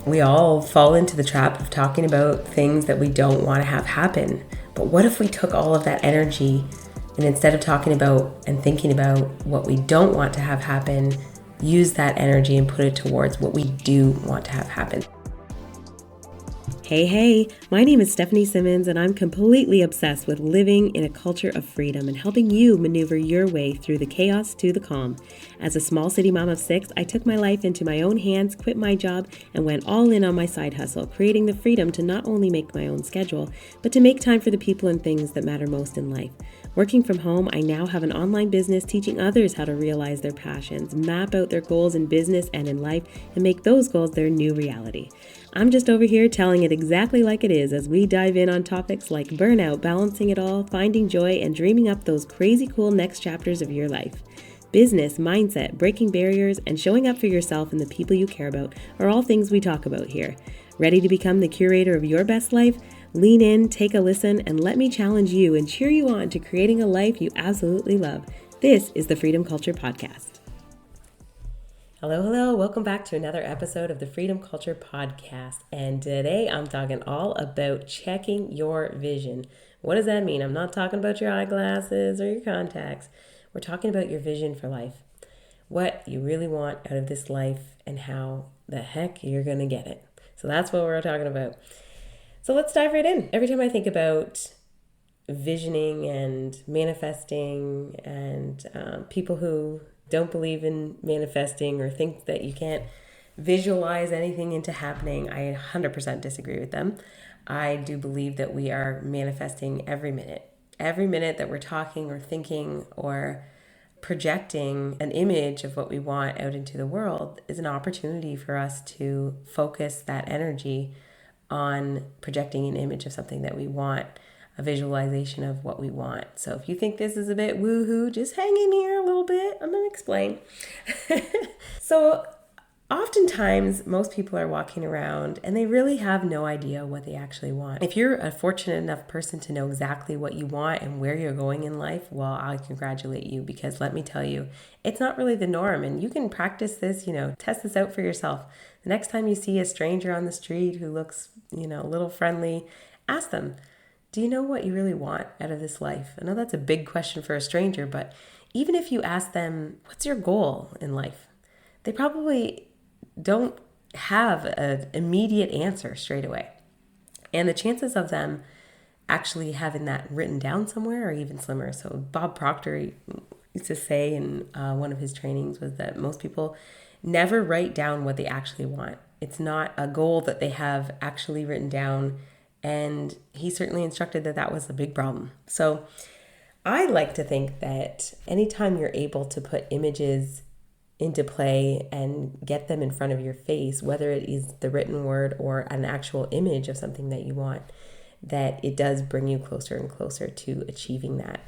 We all fall into the trap of talking about things that we don't want to have happen. But what if we took all of that energy and instead of talking about and thinking about what we don't want to have happen, use that energy and put it towards what we do want to have happen? Hey, my name is Stephanie Simmons, and I'm completely obsessed with living in a culture of freedom and helping you maneuver your way through the chaos to the calm. As a small city mom of 6, I took my life into my own hands, quit my job, and went all in on my side hustle, creating the freedom to not only make my own schedule, but to make time for the people and things that matter most in life. Working from home, I now have an online business teaching others how to realize their passions, map out their goals in business and in life, and make those goals their new reality. I'm just over here telling it exactly like it is as we dive in on topics like burnout, balancing it all, finding joy, and dreaming up those crazy cool next chapters of your life. Business, mindset, breaking barriers, and showing up for yourself and the people you care about are all things we talk about here. Ready to become the curator of your best life? Lean in, take a listen, and let me challenge you and cheer you on to creating a life you absolutely love. This is the Freedom Culture Podcast. Hello. Welcome back to another episode of the Freedom Culture Podcast. And today I'm talking all about checking your vision. What does that mean? I'm not talking about your eyeglasses or your contacts. We're talking about your vision for life. What you really want out of this life and how the heck you're going to get it. So that's what we're talking about. So let's dive right in. Every time I think about visioning and manifesting and people who don't believe in manifesting or think that you can't visualize anything into happening, I 100% disagree with them. I do believe that we are manifesting every minute. Every minute that we're talking or thinking or projecting an image of what we want out into the world is an opportunity for us to focus that energy on projecting an image of something that we want, a visualization of what we want. So if you think this is a bit woohoo, just hang in here a little bit. I'm going to explain. So oftentimes, most people are walking around and they really have no idea what they actually want. If you're a fortunate enough person to know exactly what you want and where you're going in life, well, I congratulate you, because let me tell you, it's not really the norm. And you can practice this, test this out for yourself. The next time you see a stranger on the street who looks, a little friendly, ask them, do you know what you really want out of this life? I know that's a big question for a stranger, but even if you ask them, what's your goal in life? They probably don't have an immediate answer straight away. And the chances of them actually having that written down somewhere are even slimmer. So Bob Proctor used to say in one of his trainings was that most people never write down what they actually want. It's not a goal that they have actually written down. And he certainly instructed that that was a big problem. So I like to think that anytime you're able to put images into play and get them in front of your face, whether it is the written word or an actual image of something that you want, that it does bring you closer and closer to achieving that.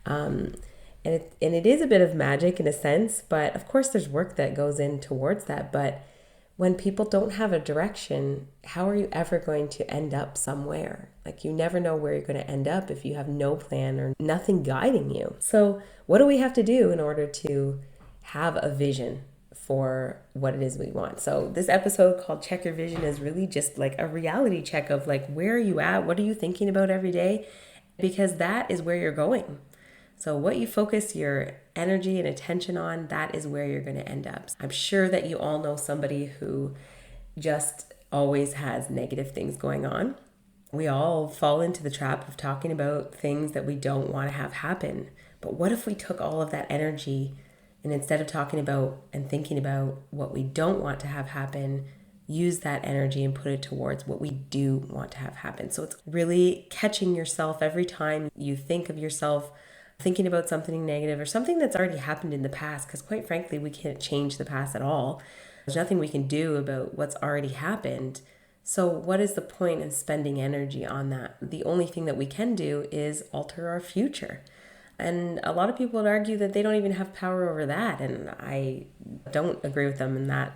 And it is a bit of magic in a sense, but of course there's work that goes in towards that. But when people don't have a direction, how are you ever going to end up somewhere? Like, you never know where you're going to end up if you have no plan or nothing guiding you. So what do we have to do in order to have a vision for what it is we want? So this episode called Check Your Vision is really just like a reality check of like, where are you at? What are you thinking about every day? Because that is where you're going. So what you focus your energy and attention on, that is where you're going to end up. I'm sure that you all know somebody who just always has negative things going on. We all fall into the trap of talking about things that we don't want to have happen. But what if we took all of that energy and instead of talking about and thinking about what we don't want to have happen, use that energy and put it towards what we do want to have happen? So it's really catching yourself every time you think of yourself thinking about something negative or something that's already happened in the past, because quite frankly, we can't change the past at all. There's nothing we can do about what's already happened. So what is the point in spending energy on that? The only thing that we can do is alter our future. And a lot of people would argue that they don't even have power over that. And I don't agree with them in that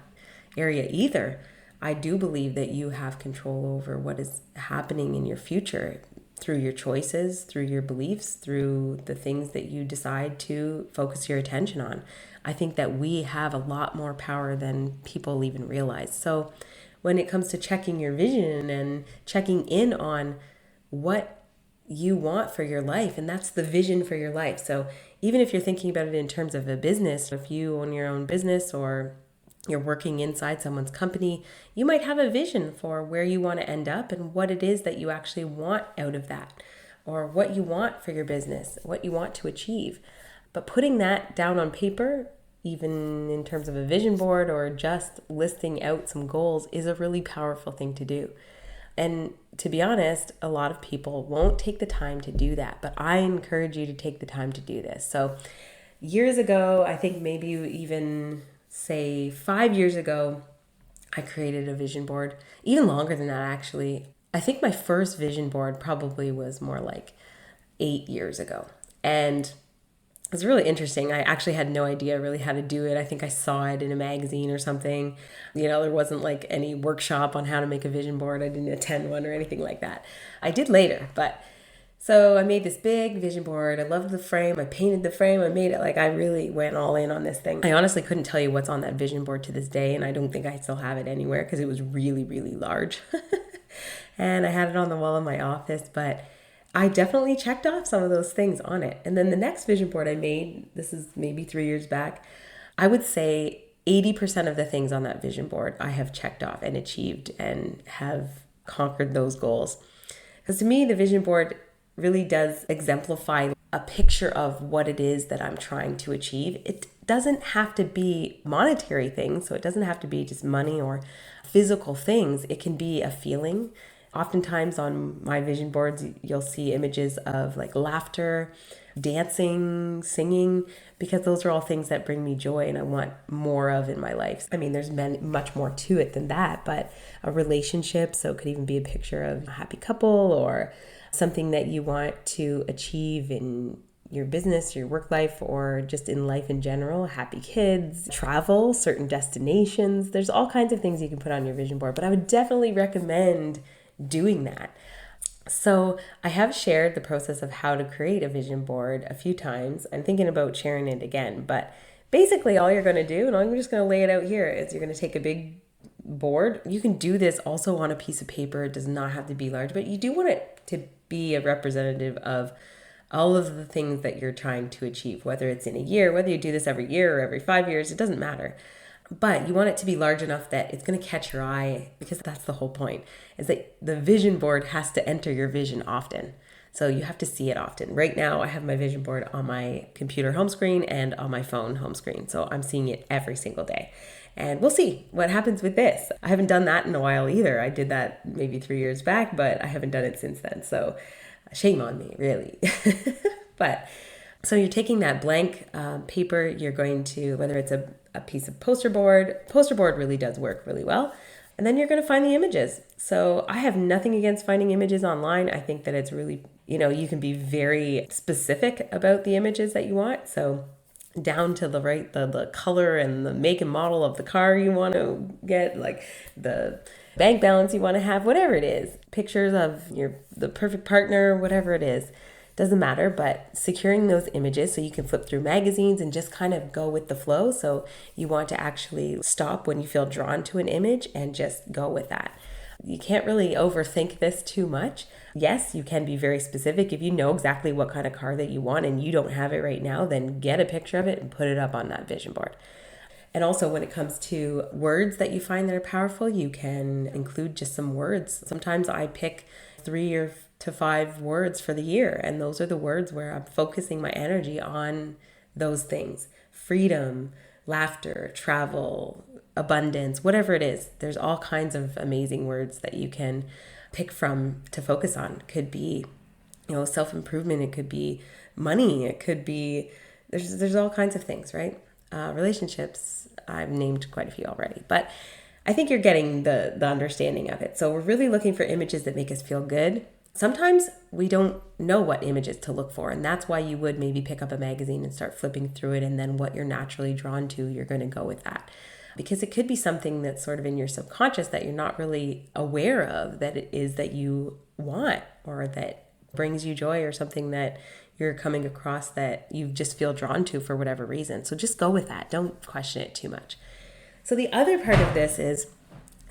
area either. I do believe that you have control over what is happening in your future through your choices, through your beliefs, through the things that you decide to focus your attention on. I think that we have a lot more power than people even realize. So when it comes to checking your vision and checking in on what you want for your life. And that's the vision for your life. So even if you're thinking about it in terms of a business, if you own your own business or you're working inside someone's company, you might have a vision for where you want to end up and what it is that you actually want out of that, or what you want for your business, what you want to achieve. But putting that down on paper, even in terms of a vision board or just listing out some goals, is a really powerful thing to do. And to be honest, a lot of people won't take the time to do that, but I encourage you to take the time to do this. So years ago, I think maybe even say 5 years ago, I created a vision board. Even longer than that, actually. I think my first vision board probably was more like 8 years ago. And it was really interesting. I actually had no idea really how to do it. I think I saw it in a magazine or something. There wasn't like any workshop on how to make a vision board. I didn't attend one or anything like that. I did later, but so I made this big vision board. I loved the frame. I painted the frame. I made it like I really went all in on this thing. I honestly couldn't tell you what's on that vision board to this day, and I don't think I still have it anywhere because it was really, really large. And I had it on the wall in my office, but I definitely checked off some of those things on it. And then the next vision board I made, this is maybe 3 years back, I would say 80% of the things on that vision board I have checked off and achieved and have conquered those goals. Because to me, the vision board really does exemplify a picture of what it is that I'm trying to achieve. It doesn't have to be monetary things, so it doesn't have to be just money or physical things. It can be a feeling. Oftentimes on my vision boards, you'll see images of like laughter, dancing, singing, because those are all things that bring me joy and I want more of in my life. I mean, there's much more to it than that, but a relationship, so it could even be a picture of a happy couple or something that you want to achieve in your business, your work life, or just in life in general, happy kids, travel, certain destinations. There's all kinds of things you can put on your vision board, but I would definitely recommend doing that. So I have shared the process of how to create a vision board a few times. I'm thinking about sharing it again, but basically all you're going to do, and I'm just going to lay it out here, is you're going to take a big board. You can do this also on a piece of paper. It does not have to be large, but you do want it to be a representative of all of the things that you're trying to achieve, whether it's in a year, whether you do this every year or every 5 years, it doesn't matter. But you want it to be large enough that it's going to catch your eye, because that's the whole point, is that the vision board has to enter your vision often. So you have to see it often. Right now, I have my vision board on my computer home screen and on my phone home screen. So I'm seeing it every single day. And we'll see what happens with this. I haven't done that in a while either. I did that maybe 3 years back, but I haven't done it since then. So shame on me, really. But so you're taking that blank paper, you're going to, whether it's a piece of poster board really does work really well. And then you're going to find the images. So I have nothing against finding images online. I think that it's really, you can be very specific about the images that you want. So down to the color and the make and model of the car you want to get, like the bank balance you want to have, whatever it is, pictures of the perfect partner, whatever it is. Doesn't matter, but securing those images so you can flip through magazines and just kind of go with the flow. So you want to actually stop when you feel drawn to an image and just go with that. You can't really overthink this too much. Yes, you can be very specific. If you know exactly what kind of car that you want and you don't have it right now, then get a picture of it and put it up on that vision board. And also when it comes to words that you find that are powerful, you can include just some words. Sometimes I pick 3 to 5 words for the year, and those are the words where I'm focusing my energy on those things. Freedom, laughter, travel, abundance, whatever it is. There's all kinds of amazing words that you can pick from to focus on. It could be, self-improvement. It could be money. It could be, there's all kinds of things, right? Relationships, I've named quite a few already, but I think you're getting the understanding of it. So we're really looking for images that make us feel good. Sometimes we don't know what images to look for, and that's why you would maybe pick up a magazine and start flipping through it, and then what you're naturally drawn to, you're going to go with that. Because it could be something that's sort of in your subconscious that you're not really aware of, that it is that you want or that brings you joy, or something that you're coming across that you just feel drawn to for whatever reason. So just go with that. Don't question it too much. So the other part of this is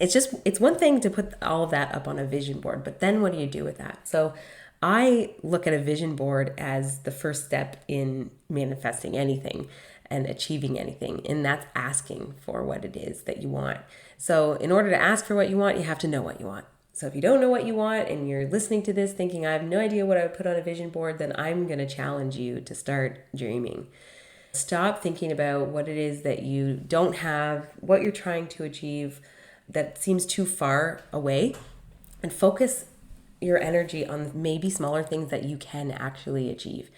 It's one thing to put all of that up on a vision board, but then what do you do with that? So I look at a vision board as the first step in manifesting anything and achieving anything, and that's asking for what it is that you want. So in order to ask for what you want, you have to know what you want. So if you don't know what you want and you're listening to this thinking, I have no idea what I would put on a vision board, then I'm going to challenge you to start dreaming. Stop thinking about what it is that you don't have, what you're trying to achieve that seems too far away, and focus your energy on maybe smaller things that you can actually achieve.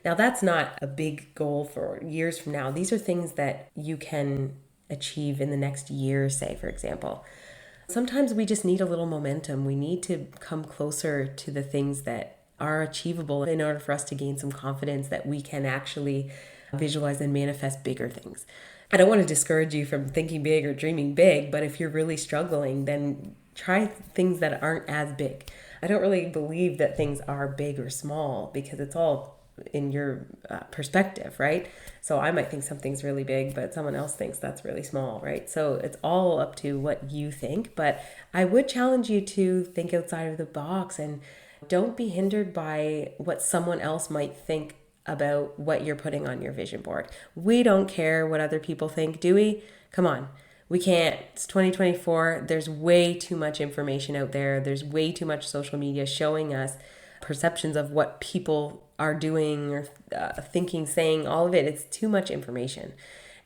Now, that's not a big goal for years from now. These are things that you can achieve in the next year, say, for example. Sometimes we just need a little momentum. We need to come closer to the things that are achievable in order for us to gain some confidence that we can actually visualize and manifest bigger things. I don't want to discourage you from thinking big or dreaming big, but if you're really struggling, then try things that aren't as big. I don't really believe that things are big or small because it's all in your perspective, right? So I might think something's really big, but someone else thinks that's really small, right? So it's all up to what you think, but I would challenge you to think outside of the box and don't be hindered by what someone else might think about what you're putting on your vision board. We don't care what other people think, do we? Come on. We can't. It's 2024. There's way too much information out there. There's way too much social media showing us perceptions of what people are doing or thinking, saying, all of it. It's too much information.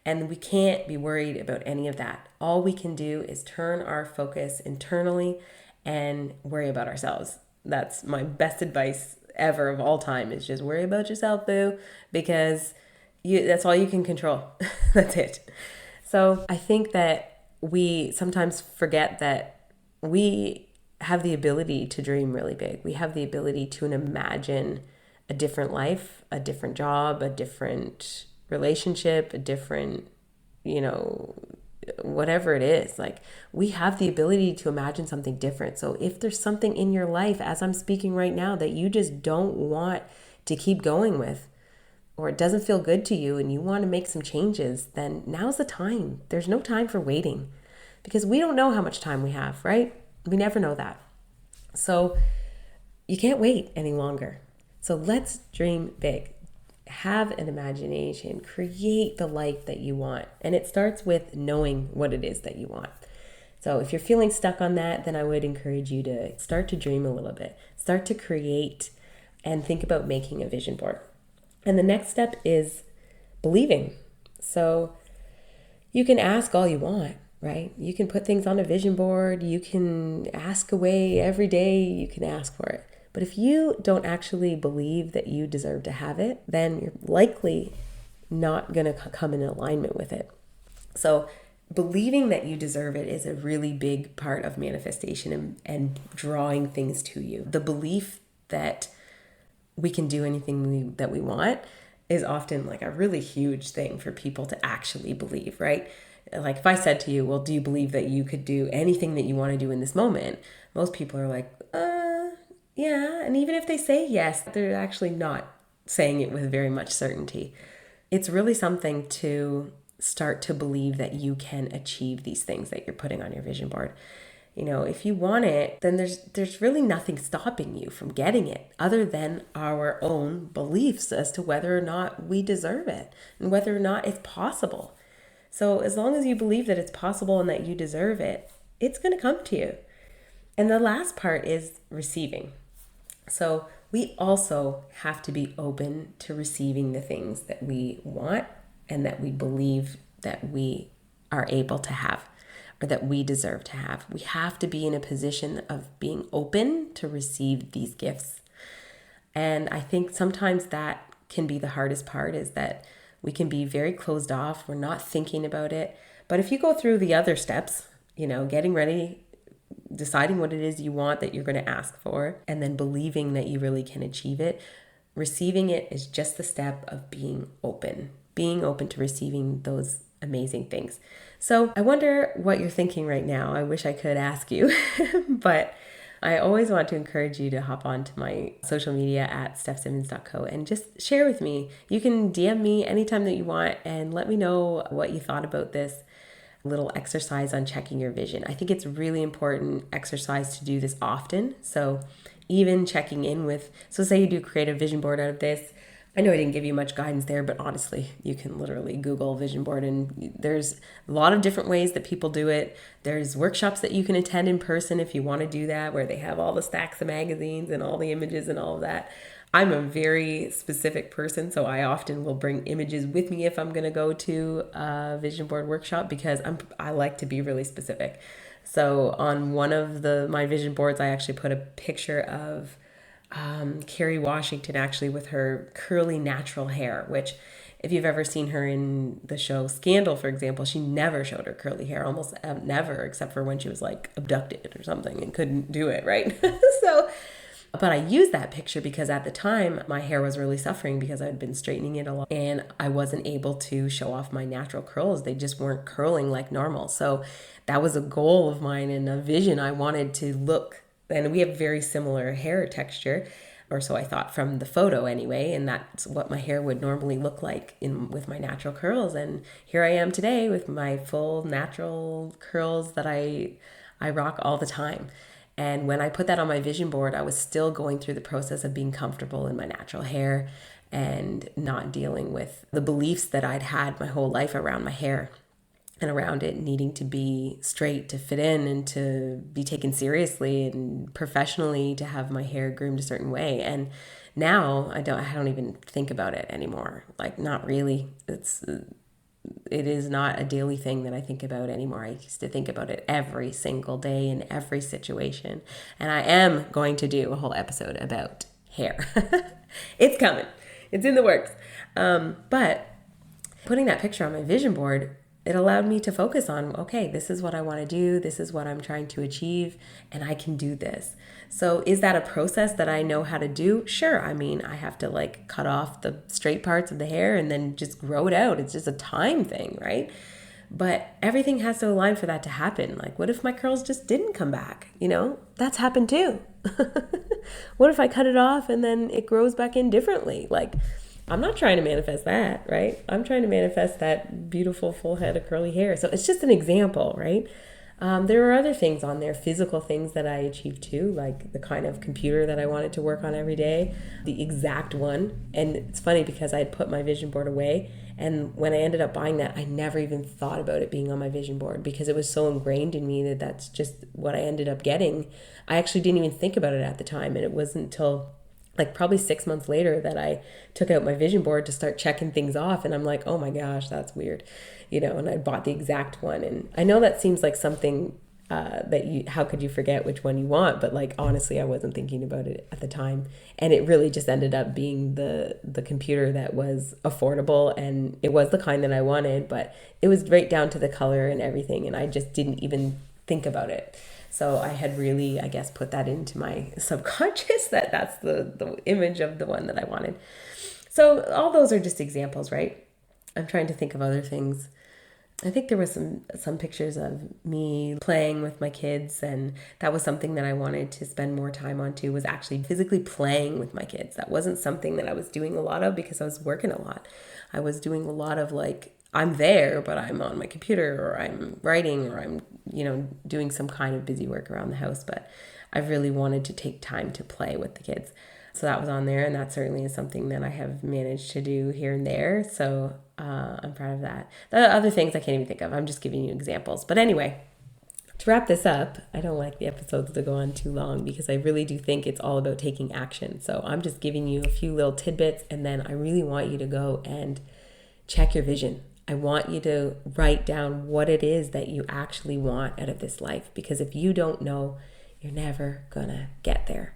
And we can't be worried about any of that. All we can do is turn our focus internally and worry about ourselves. That's my best advice ever of all time, is just worry about yourself, boo, because that's all you can control. That's it. So I think that we sometimes forget that we have the ability to dream really big. We have the ability to imagine a different life, a different job, a different relationship, a different, whatever it is. Like, we have the ability to imagine something different. So if there's something in your life, as I'm speaking right now, that you just don't want to keep going with, or it doesn't feel good to you and you want to make some changes, then now's the time. There's no time for waiting, because we don't know how much time we have, right? We never know that. So you can't wait any longer. So let's dream big. Have an imagination, create the life that you want. And it starts with knowing what it is that you want. So if you're feeling stuck on that, then I would encourage you to start to dream a little bit, start to create, and think about making a vision board. And the next step is believing. So you can ask all you want, right? You can put things on a vision board. You can ask away every day. You can ask for it. But if you don't actually believe that you deserve to have it, then you're likely not going to come in alignment with it. So believing that you deserve it is a really big part of manifestation and drawing things to you. The belief that we can do anything that we want is often like a really huge thing for people to actually believe, right? Like if I said to you, well, do you believe that you could do anything that you want to do in this moment? Most people are like, yeah. And even if they say yes, they're actually not saying it with very much certainty. It's really something to start to believe that you can achieve these things that you're putting on your vision board. If you want it, then there's really nothing stopping you from getting it other than our own beliefs as to whether or not we deserve it and whether or not it's possible. So as long as you believe that it's possible and that you deserve it, it's going to come to you. And the last part is receiving. So we also have to be open to receiving the things that we want and that we believe that we are able to have or that we deserve to have. We have to be in a position of being open to receive these gifts. And I think sometimes that can be the hardest part, is that we can be very closed off. We're not thinking about it. But if you go through the other steps, getting ready, deciding what it is you want that you're going to ask for, and then believing that you really can achieve it, receiving it is just the step of being open to receiving those amazing things. So I wonder what you're thinking right now. I wish I could ask you, but I always want to encourage you to hop onto my social media at stephsimmons.co and just share with me. You can DM me anytime that you want and let me know what you thought about this. little exercise on checking your vision. I think it's really important exercise to do this often. So even checking in with, so say you do create a vision board out of this. I know I didn't give you much guidance there, but honestly, you can literally Google vision board, and there's a lot of different ways that people do it. There's workshops that you can attend in person if you want to do that, where they have all the stacks of magazines and all the images and all of that. I'm a very specific person, so I often will bring images with me if I'm going to go to a vision board workshop, because I like to be really specific. So on one of my vision boards, I actually put a picture of Kerry Washington, actually, with her curly natural hair, which if you've ever seen her in the show Scandal, for example, she never showed her curly hair, almost never, except for when she was like abducted or something and couldn't do it, right? But I used that picture because at the time my hair was really suffering because I had been straightening it a lot and I wasn't able to show off my natural curls. They just weren't curling like normal. So that was a goal of mine and a vision. I wanted to look, and we have very similar hair texture, or so I thought from the photo anyway, and that's what my hair would normally look like with my natural curls. And here I am today with my full natural curls that I rock all the time. And when I put that on my vision board, I was still going through the process of being comfortable in my natural hair and not dealing with the beliefs that I'd had my whole life around my hair and around it needing to be straight to fit in and to be taken seriously and professionally, to have my hair groomed a certain way. And now I don't even think about it anymore. Like, not really. It is not a daily thing that I think about anymore. I used to think about it every single day in every situation. And I am going to do a whole episode about hair. It's coming. It's in the works. But putting that picture on my vision board, it allowed me to focus on, okay, this is what I want to do. This is what I'm trying to achieve, and I can do this. So is that a process that I know how to do? Sure. I mean, I have to like cut off the straight parts of the hair and then just grow it out. It's just a time thing, right? But everything has to align for that to happen. Like, what if my curls just didn't come back? That's happened too. What if I cut it off and then it grows back in differently? Like, I'm not trying to manifest that, right? I'm trying to manifest that beautiful full head of curly hair. So it's just an example, right? There are other things on there, physical things that I achieved too, like the kind of computer that I wanted to work on every day, the exact one. And it's funny because I had put my vision board away, and when I ended up buying that, I never even thought about it being on my vision board because it was so ingrained in me that that's just what I ended up getting. I actually didn't even think about it at the time, and it wasn't until like probably 6 months later that I took out my vision board to start checking things off. And I'm like, oh my gosh, that's weird. And I bought the exact one. And I know that seems like something how could you forget which one you want? But like, honestly, I wasn't thinking about it at the time. And it really just ended up being the computer that was affordable, and it was the kind that I wanted, but it was right down to the color and everything. And I just didn't even think about it. So I had really, I guess, put that into my subconscious that that's the image of the one that I wanted. So all those are just examples, right? I'm trying to think of other things. I think there was some pictures of me playing with my kids, and that was something that I wanted to spend more time on too, was actually physically playing with my kids. That wasn't something that I was doing a lot of because I was working a lot. I was doing a lot of like, I'm there, but I'm on my computer, or I'm writing, or I'm, doing some kind of busy work around the house. But I really wanted to take time to play with the kids. So that was on there, and that certainly is something that I have managed to do here and there. So I'm proud of that. The other things I can't even think of. I'm just giving you examples. But anyway, to wrap this up, I don't like the episodes to go on too long because I really do think it's all about taking action. So I'm just giving you a few little tidbits, and then I really want you to go and check your vision. I want you to write down what it is that you actually want out of this life, because if you don't know, you're never gonna get there.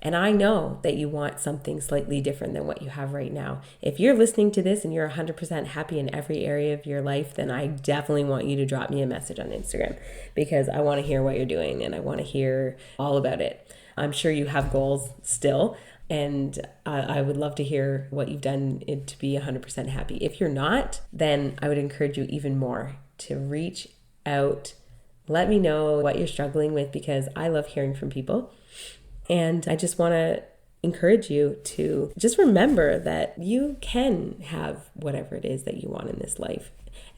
And I know that you want something slightly different than what you have right now. If you're listening to this and you're 100% happy in every area of your life, then I definitely want you to drop me a message on Instagram, because I want to hear what you're doing and I want to hear all about it. I'm sure you have goals still, and I would love to hear what you've done to be 100% happy. If you're not, then I would encourage you even more to reach out. Let me know what you're struggling with, because I love hearing from people. And I just want to encourage you to just remember that you can have whatever it is that you want in this life.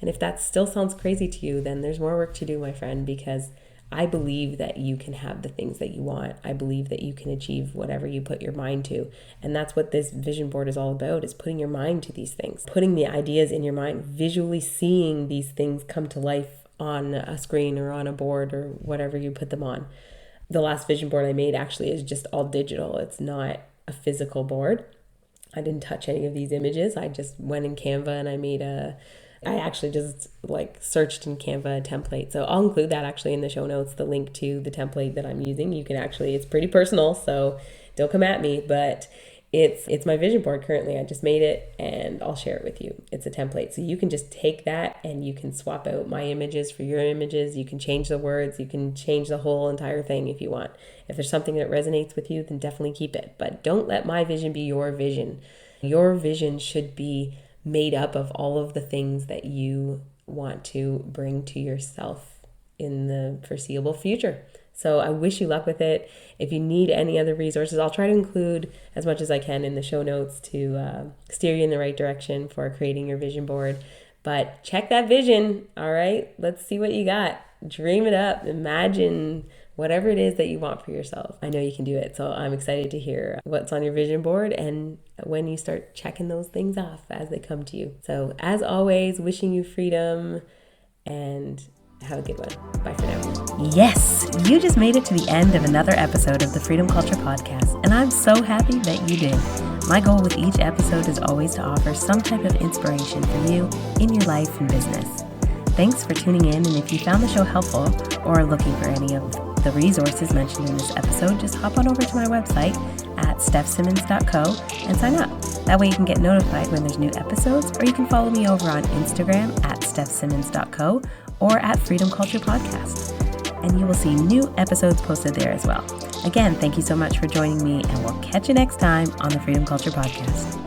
And if that still sounds crazy to you, then there's more work to do, my friend, because I believe that you can have the things that you want. I believe that you can achieve whatever you put your mind to. And that's what this vision board is all about, is putting your mind to these things, putting the ideas in your mind, visually seeing these things come to life on a screen or on a board or whatever you put them on. The last vision board I made actually is just all digital. It's not a physical board. I didn't touch any of these images. I just went in Canva and I actually just searched in Canva a template. So I'll include that actually in the show notes, the link to the template that I'm using. You can it's pretty personal, so don't come at me, but it's my vision board currently. I just made it and I'll share it with you. It's a template. So you can just take that and you can swap out my images for your images. You can change the words. You can change the whole entire thing if you want. If there's something that resonates with you, then definitely keep it. But don't let my vision be your vision. Your vision should be made up of all of the things that you want to bring to yourself in the foreseeable future. So I wish you luck with it. If you need any other resources, I'll try to include as much as I can in the show notes to steer you in the right direction for creating your vision board. But check that vision, all right? Let's see what you got. Dream it up. Imagine whatever it is that you want for yourself. I know you can do it. So I'm excited to hear what's on your vision board and when you start checking those things off as they come to you. So as always, wishing you freedom and have a good one. Bye for now. Yes, you just made it to the end of another episode of the Freedom Culture Podcast, and I'm so happy that you did. My goal with each episode is always to offer some type of inspiration for you in your life and business. Thanks for tuning in, and if you found the show helpful or are looking for any of the resources mentioned in this episode, just hop on over to my website at stephsimmons.co and sign up. That way you can get notified when there's new episodes, or you can follow me over on Instagram at stephsimmons.co or at Freedom Culture Podcast. And you will see new episodes posted there as well. Again, thank you so much for joining me, and we'll catch you next time on the Freedom Culture Podcast.